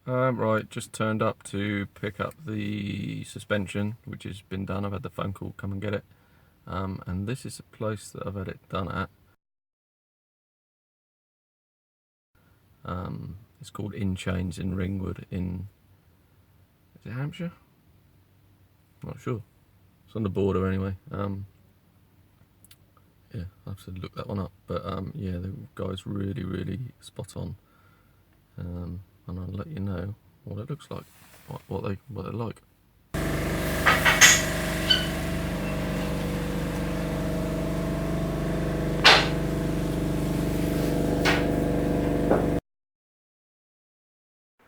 Right, just turned up to pick up the suspension, which has been done. I've had the phone call, come and get it. And this is a place that I've had it done at. It's called In Chains in Ringwood in, is it Hampshire? Not sure. It's on the border anyway. Yeah, I'll have to look that one up. But yeah, the guy's really spot on. And I'll let you know what it looks like, what they're like.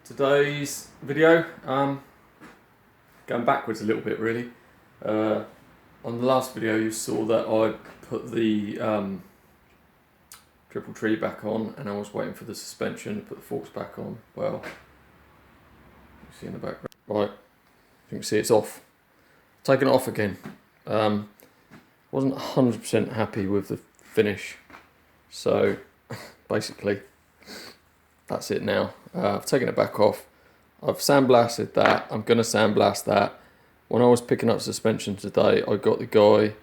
Today's video, going backwards a little bit really. On the last video you saw that I put the triple tree back on and I was waiting for the suspension to put the forks back on. Well, you see in the background. Right, you can see it's off. Taken it off again. Wasn't 100% happy with the finish. So basically that's it now. I've taken it back off. I've sandblasted that. I'm going to sandblast that. When I was picking up suspension today, I got the guy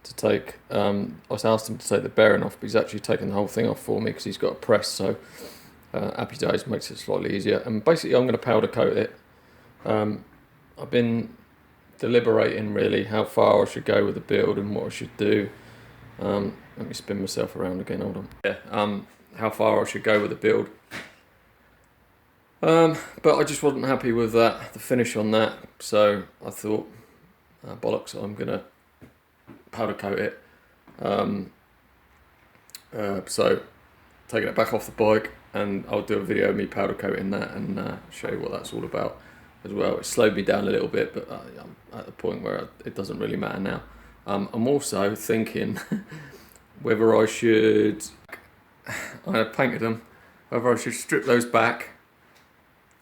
to take, I asked him to take the bearing off, but he's actually taken the whole thing off for me because he's got a press, so happy days, makes it slightly easier. And basically I'm going to powder coat it. I've been deliberating really how far I should go with the build and what I should do. Let me spin myself around again, hold on. Yeah, how far I should go with the build. But I just wasn't happy with that, the finish on that, so I thought, bollocks, I'm going to powder coat it. So taking it back off the bike, and I'll do a video of me powder coating that and show you what that's all about as well. It slowed me down a little bit, but I'm at the point where it doesn't really matter now. I'm also thinking whether I should, I painted them, whether I should strip those back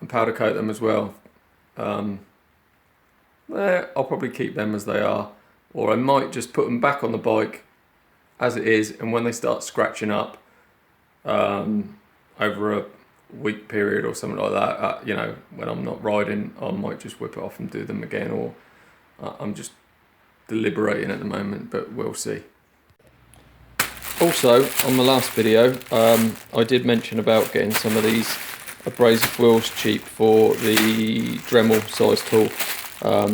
and powder coat them as well. I'll probably keep them as they are, or I might just put them back on the bike as it is, and when they start scratching up over a week period or something like that, you know, when I'm not riding, I might just whip it off and do them again, or I'm just deliberating at the moment, but we'll see. Also, on the last video, I did mention about getting some of these abrasive wheels cheap for the Dremel size tool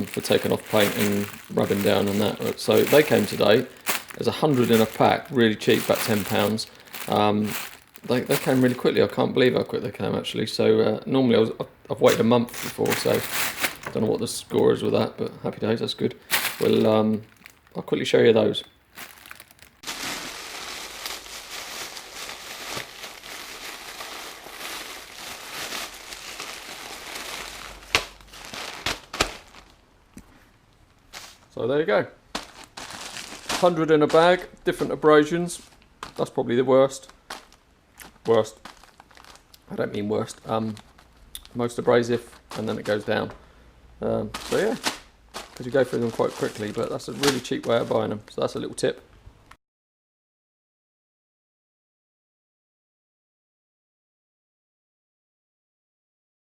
for taking off paint and rubbing down on that. So they came today. There's 100 in a pack, really cheap, about £10. They came really quickly. I can't believe how quick they came actually. So normally I've waited a month before, so I don't know what the score is with that, but happy days, that's good. Well, I'll quickly show you those. So there you go, 100 in a bag, different abrasions. That's probably the worst. I don't mean worst. Most abrasive, and then it goes down. So yeah, because you go through them quite quickly, but that's a really cheap way of buying them. So that's a little tip.